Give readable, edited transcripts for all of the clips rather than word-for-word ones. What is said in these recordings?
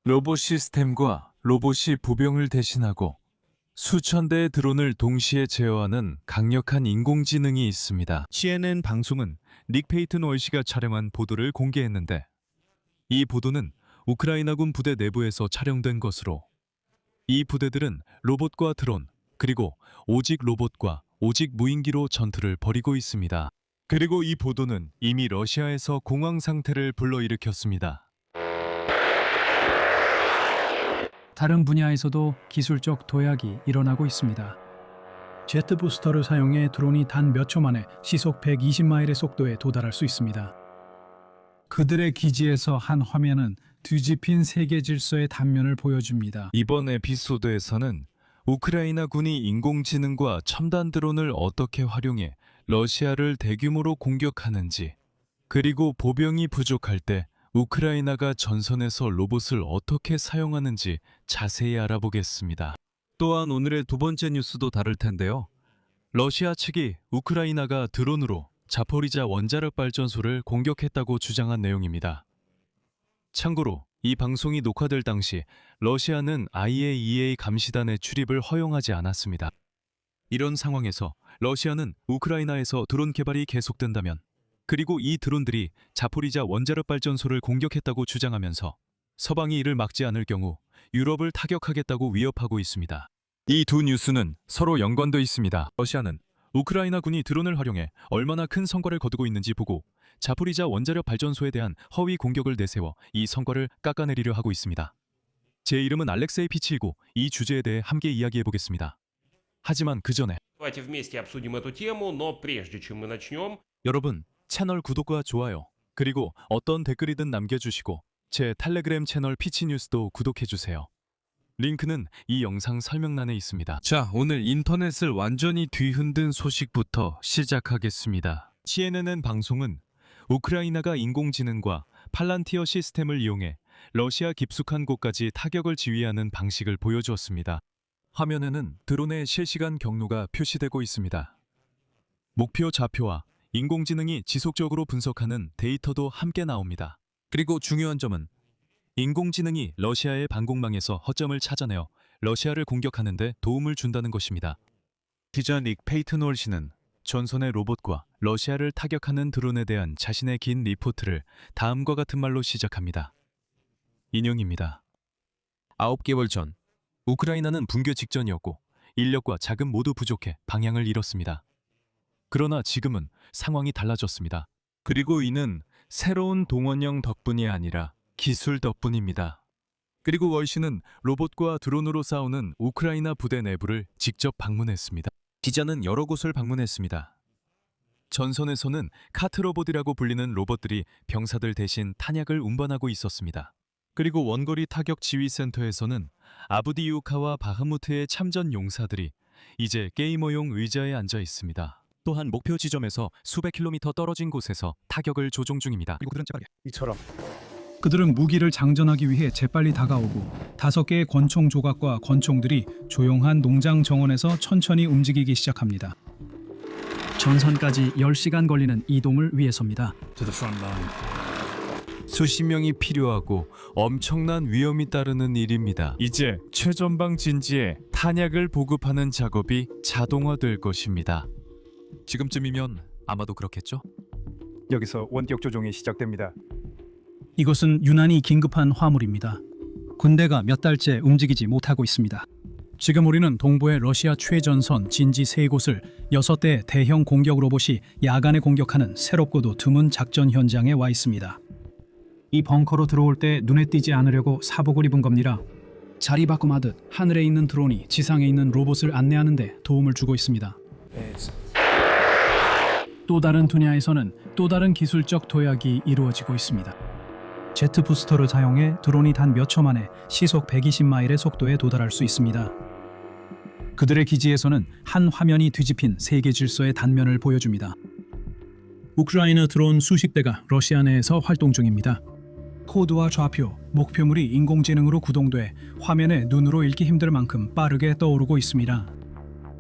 로봇 시스템과 로봇이 보병을 대신하고 수천 대의 드론을 동시에 제어하는 강력한 인공지능이 있습니다. CNN 방송은 닉 페이튼 월시가 촬영한 보도를 공개했는데 이 보도는 우크라이나군 부대 내부에서 촬영된 것으로 이 부대들은 로봇과 드론 그리고 오직 로봇과 오직 무인기로 전투를 벌이고 있습니다. 그리고 이 보도는 이미 러시아에서 공황 상태를 불러일으켰습니다. 다른 분야에서도 기술적 도약이 일어나고 있습니다. 제트 부스터를 사용해 드론이 단 몇 초 만에 시속 120마일의 속도에 도달할 수 있습니다. 그들의 기지에서 한 화면은 뒤집힌 세계 질서의 단면을 보여줍니다. 이번 에피소드에서는 우크라이나 군이 인공지능과 첨단 드론을 어떻게 활용해 러시아를 대규모로 공격하는지, 그리고 보병이 부족할 때 우크라이나가 전선에서 로봇을 어떻게 사용하는지 자세히 알아보겠습니다. 또한 오늘의 두 번째 뉴스도 다룰 텐데요. 러시아 측이 우크라이나가 드론으로 자포리자 원자력 발전소를 공격했다고 주장한 내용입니다. 참고로 이 방송이 녹화될 당시 러시아는 IAEA 감시단의 출입을 허용하지 않았습니다. 이런 상황에서 러시아는 우크라이나에서 드론 개발이 계속된다면, 그리고 이 드론들이 자포리자 원자력 발전소를 공격했다고 주장하면서 서방이 이를 막지 않을 경우 유럽을 타격하겠다고 위협하고 있습니다. 이 두 뉴스는 서로 연관되어 있습니다. 러시아는 우크라이나 군이 드론을 활용해 얼마나 큰 성과를 거두고 있는지 보고 자포리자 원자력 발전소에 대한 허위 공격을 내세워 이 성과를 깎아내리려 하고 있습니다. 제 이름은 알렉세이 피치이고 이 주제에 대해 함께 이야기해 보겠습니다. 하지만 그 전에 Давайте вместе обсудим эту тему, но прежде чем мы начнем, 여러분, 채널 구독과 좋아요, 그리고 어떤 댓글이든 남겨주시고 제 텔레그램 채널 피치뉴스도 구독해주세요. 링크는 이 영상 설명란에 있습니다. 자, 오늘 인터넷을 완전히 뒤흔든 소식부터 시작하겠습니다. CNN 방송은 우크라이나가 인공지능과 팔란티어 시스템을 이용해 러시아 깊숙한 곳까지 타격을 지휘하는 방식을 보여주었습니다. 화면에는 드론의 실시간 경로가 표시되고 있습니다. 목표 좌표와 인공지능이 지속적으로 분석하는 데이터도 함께 나옵니다. 그리고 중요한 점은 인공지능이 러시아의 방공망에서 허점을 찾아내어 러시아를 공격하는 데 도움을 준다는 것입니다. 기자 닉 페이튼 월시는 전선의 로봇과 러시아를 타격하는 드론에 대한 자신의 긴 리포트를 다음과 같은 말로 시작합니다. 인용입니다. 9개월 전, 우크라이나는 붕괴 직전이었고 인력과 자금 모두 부족해 방향을 잃었습니다. 그러나 지금은 상황이 달라졌습니다. 그리고 이는 새로운 동원령 덕분이 아니라 기술 덕분입니다. 그리고 월시는 로봇과 드론으로 싸우는 우크라이나 부대 내부를 직접 방문했습니다. 기자는 여러 곳을 방문했습니다. 전선에서는 카트로봇이라고 불리는 로봇들이 병사들 대신 탄약을 운반하고 있었습니다. 그리고 원거리 타격 지휘센터에서는 아브디유카와 바흐무트의 참전 용사들이 이제 게이머용 의자에 앉아 있습니다. 또한 목표 지점에서 수백 킬로미터 떨어진 곳에서 타격을 조종 중입니다. 그리고 그들은 이처럼 그들은 무기를 장전하기 위해 재빨리 다가오고 5개의 권총 조각과 권총들이 조용한 농장 정원에서 천천히 움직이기 시작합니다. 전선까지 10시간 걸리는 이동을 위해서입니다. 수십 명이 필요하고 엄청난 위험이 따르는 일입니다. 이제 최전방 진지에 탄약을 보급하는 작업이 자동화될 것입니다. 지금쯤이면 아마도 그렇겠죠? 여기서 원격 조종이 시작됩니다. 이것은 유난히 긴급한 화물입니다. 군대가 몇 달째 움직이지 못하고 있습니다. 지금 우리는 동부의 러시아 최전선 진지 3곳을 6대 대형 공격 로봇이 야간에 공격하는 새롭고도 드문 작전 현장에 와 있습니다. 이 벙커로 들어올 때 눈에 띄지 않으려고 사복을 입은 겁니다. 자리바꿈하듯 하늘에 있는 드론이 지상에 있는 로봇을 안내하는 데 도움을 주고 있습니다. 또 다른 분야에서는 또 다른 기술적 도약이 이루어지고 있습니다. 제트 부스터를 사용해 드론이 단 몇 초 만에 시속 120마일의 속도에 도달할 수 있습니다. 그들의 기지에서는 한 화면이 뒤집힌 세계 질서의 단면을 보여줍니다. 우크라이나 드론 수십 대가 러시아 내에서 활동 중입니다. 코드와 좌표, 목표물이 인공지능으로 구동돼 화면에 눈으로 읽기 힘들 만큼 빠르게 떠오르고 있습니다.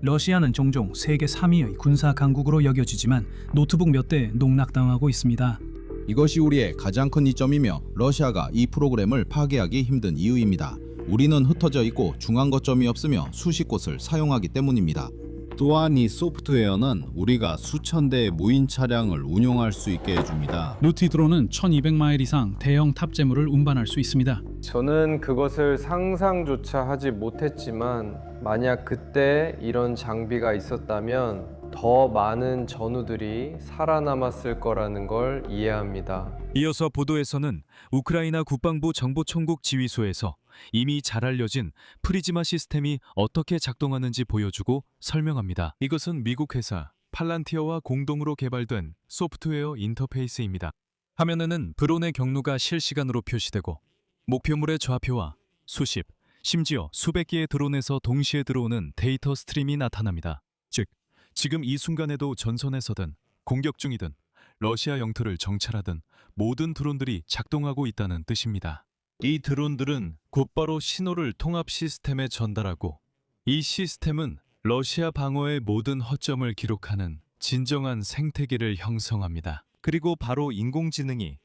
러시아는 종종 세계 3위의 군사 강국으로 여겨지지만 노트북 몇 대 농락당하고 있습니다. 이것이 우리의 가장 큰 이점이며 러시아가 이 프로그램을 파괴하기 힘든 이유입니다. 우리는 흩어져 있고 중앙 거점이 없으며 수십 곳을 사용하기 때문입니다. 또한 이 소프트웨어는 우리가 수천 대의 무인 차량을 운용할 수 있게 해줍니다. 루티 드론은 1200마일 이상 대형 탑재물을 운반할 수 있습니다. 저는 그것을 상상조차 하지 못했지만 만약 그때 이런 장비가 있었다면 더 많은 전우들이 살아남았을 거라는 걸 이해합니다. 이어서 보도에서는 우크라이나 국방부 정보총국 지휘소에서 이미 잘 알려진 프리즈마 시스템이 어떻게 작동하는지 보여주고 설명합니다. 이것은 미국 회사 팔란티어와 공동으로 개발된 소프트웨어 인터페이스입니다. 화면에는 드론의 경로가 실시간으로 표시되고 목표물의 좌표와 수십, 심지어 수백 개의 드론에서 동시에 들어오는 데이터 스트림이 나타납니다. 즉, 지금 이 순간에도 전선에서든 공격 중이든 러시아 영토를 정찰하든 모든 드론들이 작동하고 있다는 뜻입니다. 이 드론들은 곧바로 신호를 통합 시스템에 전달하고 이 시스템은 러시아 방어의 모든 허점을 기록하는 진정한 생태계를 형성합니다. 그리고 바로 인공지능이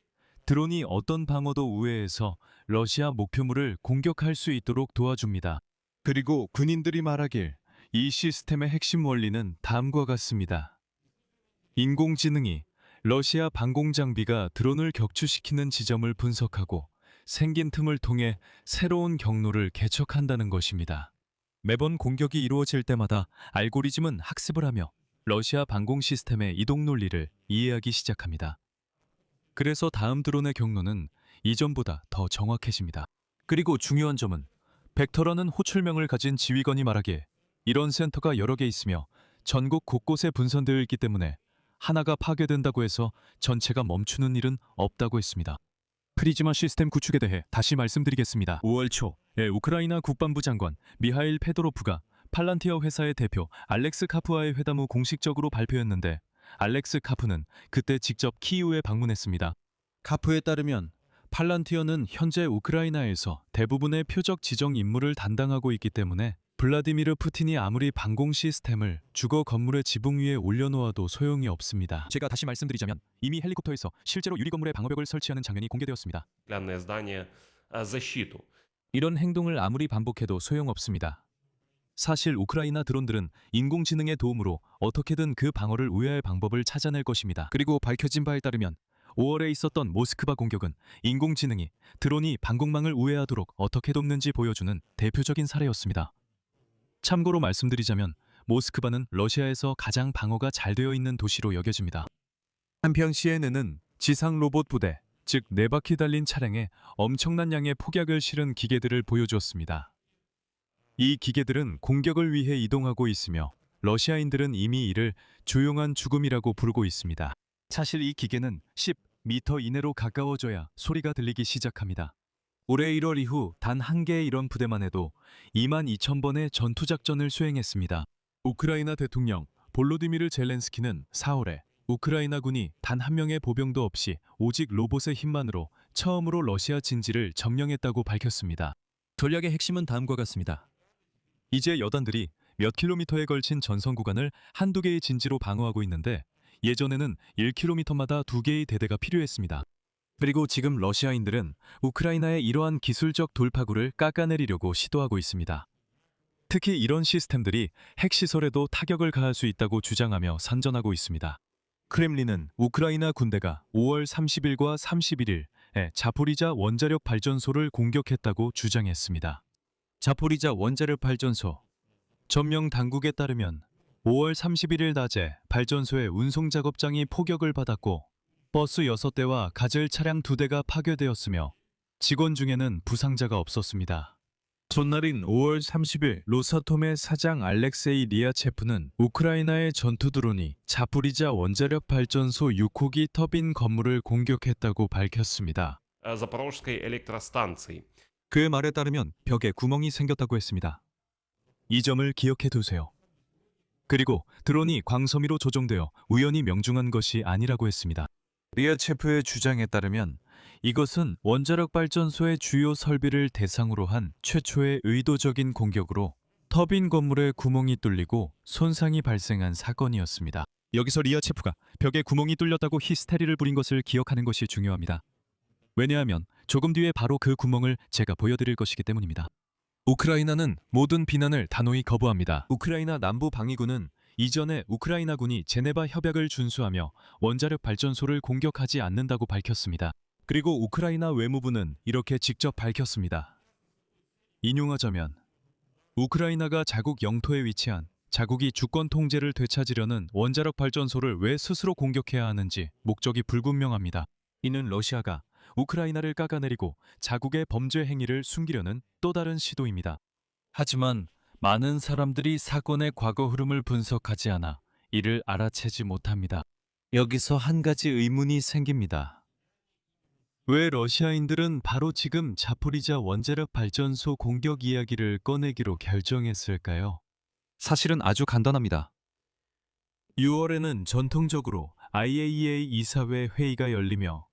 드론이 어떤 방어도 우회해서 러시아 목표물을 공격할 수 있도록 도와줍니다. 그리고 군인들이 말하길 이 시스템의 핵심 원리는 다음과 같습니다. 인공지능이 러시아 방공 장비가 드론을 격추시키는 지점을 분석하고 생긴 틈을 통해 새로운 경로를 개척한다는 것입니다. 매번 공격이 이루어질 때마다 알고리즘은 학습을 하며 러시아 방공 시스템의 이동 논리를 이해하기 시작합니다. 그래서 다음 드론의 경로는 이전보다 더 정확해집니다. 그리고 중요한 점은 벡터라는 호출명을 가진 지휘관이 말하기에 이런 센터가 여러 개 있으며 전국 곳곳에 분산되어 있기 때문에 하나가 파괴된다고 해서 전체가 멈추는 일은 없다고 했습니다. 프리즈마 시스템 구축에 대해 다시 말씀드리겠습니다. 5월 초에 우크라이나 국방부 장관 미하일 페도로프가 팔란티어 회사의 대표 알렉스 카프와의 회담 후 공식적으로 발표했는데 알렉스 카프는 그때 직접 키이우에 방문했습니다. 카프에 따르면 팔란티어는 현재 우크라이나에서 대부분의 표적 지정 임무를 담당하고 있기 때문에 블라디미르 푸틴이 아무리 방공 시스템을 주거 건물의 지붕 위에 올려놓아도 소용이 없습니다. 제가 다시 말씀드리자면 이미 헬리콥터에서 실제로 유리 건물에 방어벽을 설치하는 장면이 공개되었습니다. Стеклянное здание, защиту. 이런 행동을 아무리 반복해도 소용없습니다. 사실 우크라이나 드론들은 인공지능의 도움으로 어떻게든 그 방어를 우회할 방법을 찾아낼 것입니다. 그리고 밝혀진 바에 따르면 5월에 있었던 모스크바 공격은 인공지능이 드론이 방공망을 우회하도록 어떻게 돕는지 보여주는 대표적인 사례였습니다. 참고로 말씀드리자면 모스크바는 러시아에서 가장 방어가 잘 되어 있는 도시로 여겨집니다. 한편 CNN은 지상 로봇 부대, 즉 4바퀴 달린 차량에 엄청난 양의 폭약을 실은 기계들을 보여주었습니다. 이 기계들은 공격을 위해 이동하고 있으며 러시아인들은 이미 이를 조용한 죽음이라고 부르고 있습니다. 사실 이 기계는 10m 이내로 가까워져야 소리가 들리기 시작합니다. 올해 1월 이후 단 한 개의 이런 부대만 해도 22,000번의 전투작전을 수행했습니다. 우크라이나 대통령 볼로디미르 젤렌스키는 4월에 우크라이나군이 단 한 명의 보병도 없이 오직 로봇의 힘만으로 처음으로 러시아 진지를 점령했다고 밝혔습니다. 전략의 핵심은 다음과 같습니다. 이제 여단들이 몇 킬로미터에 걸친 전선 구간을 한두 개의 진지로 방어하고 있는데 예전에는 1km마다 2개의 대대가 필요했습니다. 그리고 지금 러시아인들은 우크라이나의 이러한 기술적 돌파구를 깎아내리려고 시도하고 있습니다. 특히 이런 시스템들이 핵시설에도 타격을 가할 수 있다고 주장하며 선전하고 있습니다. 크렘린은 우크라이나 군대가 5월 30일과 31일에 자포리자 원자력 발전소를 공격했다고 주장했습니다. 자포리자 원자력 발전소 점령 당국에 따르면 5월 31일 낮에 발전소의 운송작업장이 포격을 받았고 버스 6대와 가젤 차량 2대가 파괴되었으며 직원 중에는 부상자가 없었습니다. 전날인 5월 30일 로사톰의 사장 알렉세이 리아체프는 우크라이나의 전투 드론이 자포리자 원자력 발전소 6호기 터빈 건물을 공격했다고 밝혔습니다. Запорожской электростанции. 그의 말에 따르면 벽에 구멍이 생겼다고 했습니다. 이 점을 기억해 두세요. 그리고 드론이 광섬유로 조종되어 우연히 명중한 것이 아니라고 했습니다. 리아체프의 주장에 따르면 이것은 원자력 발전소의 주요 설비를 대상으로 한 최초의 의도적인 공격으로 터빈 건물에 구멍이 뚫리고 손상이 발생한 사건이었습니다. 여기서 리아체프가 벽에 구멍이 뚫렸다고 히스테리를 부린 것을 기억하는 것이 중요합니다. 왜냐하면 조금 뒤에 바로 그 구멍을 제가 보여드릴 것이기 때문입니다. 우크라이나는 모든 비난을 단호히 거부합니다. 우크라이나 남부 방위군은 이전에 우크라이나군이 제네바 협약을 준수하며 원자력 발전소를 공격하지 않는다고 밝혔습니다. 그리고 우크라이나 외무부는 이렇게 직접 밝혔습니다. 인용하자면 우크라이나가 자국 영토에 위치한 자국이 주권 통제를 되찾으려는 원자력 발전소를 왜 스스로 공격해야 하는지 목적이 불분명합니다. 이는 러시아가 우크라이나를 깎아내리고 자국의 범죄 행위를 숨기려는 또 다른 시도입니다. 하지만 많은 사람들이 사건의 과거 흐름을 분석하지 않아 이를 알아채지 못합니다. 여기서 한 가지 의문이 생깁니다. 왜 러시아인들은 바로 지금 자포리자 원자력 발전소 공격 이야기를 꺼내기로 결정했을까요? 사실은 아주 간단합니다. 6월에는 전통적으로 IAEA 이사회 회의가 열리며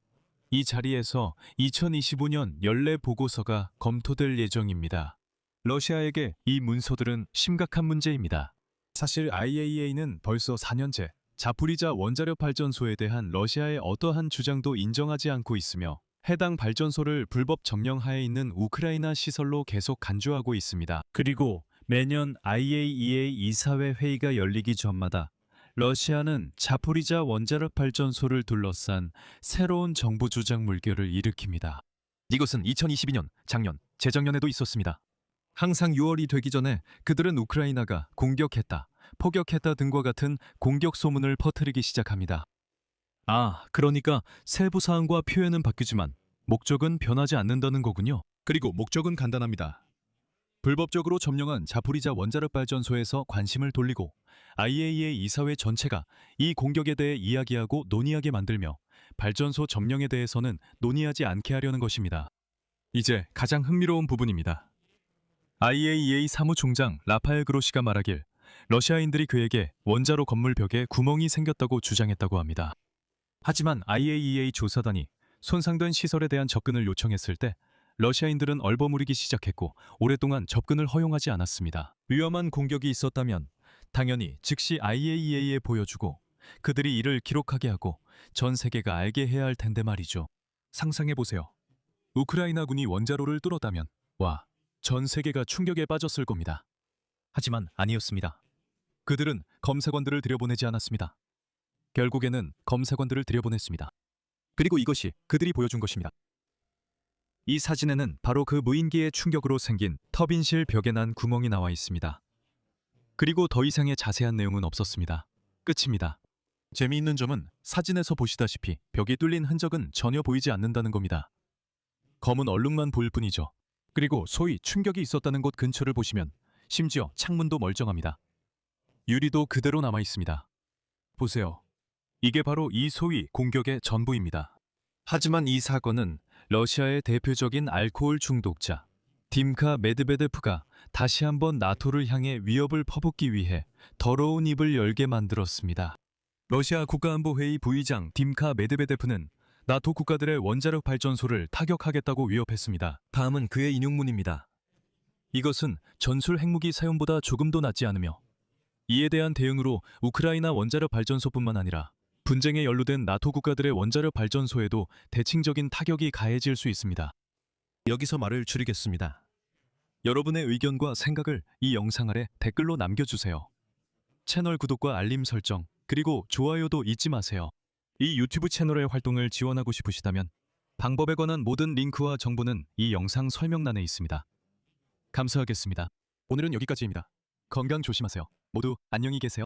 이 자리에서 2025년 연례 보고서가 검토될 예정입니다. 러시아에게 이 문서들은 심각한 문제입니다. 사실 IAEA는 벌써 4년째 자포리자 원자력 발전소에 대한 러시아의 어떠한 주장도 인정하지 않고 있으며 해당 발전소를 불법 점령하에 있는 우크라이나 시설로 계속 간주하고 있습니다. 그리고 매년 IAEA 이사회 회의가 열리기 전마다 러시아는 자포리자 원자력 발전소를 둘러싼 새로운 정부 주장 물결을 일으킵니다. 이것은 2022년, 작년, 재작년에도 있었습니다. 항상 6월이 되기 전에 그들은 우크라이나가 공격했다, 포격했다 등과 같은 공격 소문을 퍼뜨리기 시작합니다. 그러니까 세부 사항과 표현은 바뀌지만 목적은 변하지 않는다는 거군요. 그리고 목적은 간단합니다. 불법적으로 점령한 자포리자 원자력 발전소에서 관심을 돌리고 IAEA 이사회 전체가 이 공격에 대해 이야기하고 논의하게 만들며 발전소 점령에 대해서는 논의하지 않게 하려는 것입니다. 이제 가장 흥미로운 부분입니다. IAEA 사무총장 라파엘 그로시가 말하길 러시아인들이 그에게 원자로 건물 벽에 구멍이 생겼다고 주장했다고 합니다. 하지만 IAEA 조사단이 손상된 시설에 대한 접근을 요청했을 때 러시아인들은 얼버무리기 시작했고 오랫동안 접근을 허용하지 않았습니다. 위험한 공격이 있었다면 당연히 즉시 IAEA에 보여주고 그들이 이를 기록하게 하고 전 세계가 알게 해야 할 텐데 말이죠. 상상해보세요. 우크라이나군이 원자로를 뚫었다면 전 세계가 충격에 빠졌을 겁니다. 하지만 아니었습니다. 그들은 검사관들을 들여보내지 않았습니다. 결국에는 검사관들을 들여보냈습니다. 그리고 이것이 그들이 보여준 것입니다. 이 사진에는 바로 그 무인기의 충격으로 생긴 터빈실 벽에 난 구멍이 나와 있습니다. 그리고 더 이상의 자세한 내용은 없었습니다. 끝입니다. 재미있는 점은 사진에서 보시다시피 벽이 뚫린 흔적은 전혀 보이지 않는다는 겁니다. 검은 얼룩만 보일 뿐이죠. 그리고 소위 충격이 있었다는 곳 근처를 보시면 심지어 창문도 멀쩡합니다. 유리도 그대로 남아 있습니다. 보세요. 이게 바로 이 소위 공격의 전부입니다. 하지만 이 사건은 러시아의 대표적인 알코올 중독자 딤카 메드베데프가 다시 한번 나토를 향해 위협을 퍼붓기 위해 더러운 입을 열게 만들었습니다. 러시아 국가안보회의 부의장 딤카 메드베데프는 나토 국가들의 원자력 발전소를 타격하겠다고 위협했습니다. 다음은 그의 인용문입니다. 이것은 전술 핵무기 사용보다 조금도 낫지 않으며 이에 대한 대응으로 우크라이나 원자력 발전소뿐만 아니라 분쟁에 연루된 나토 국가들의 원자력 발전소에도 대칭적인 타격이 가해질 수 있습니다. 여기서 말을 줄이겠습니다. 여러분의 의견과 생각을 이 영상 아래 댓글로 남겨주세요. 채널 구독과 알림 설정, 그리고 좋아요도 잊지 마세요. 이 유튜브 채널의 활동을 지원하고 싶으시다면 방법에 관한 모든 링크와 정보는 이 영상 설명란에 있습니다. 감사하겠습니다. 오늘은 여기까지입니다. 건강 조심하세요. 모두 안녕히 계세요.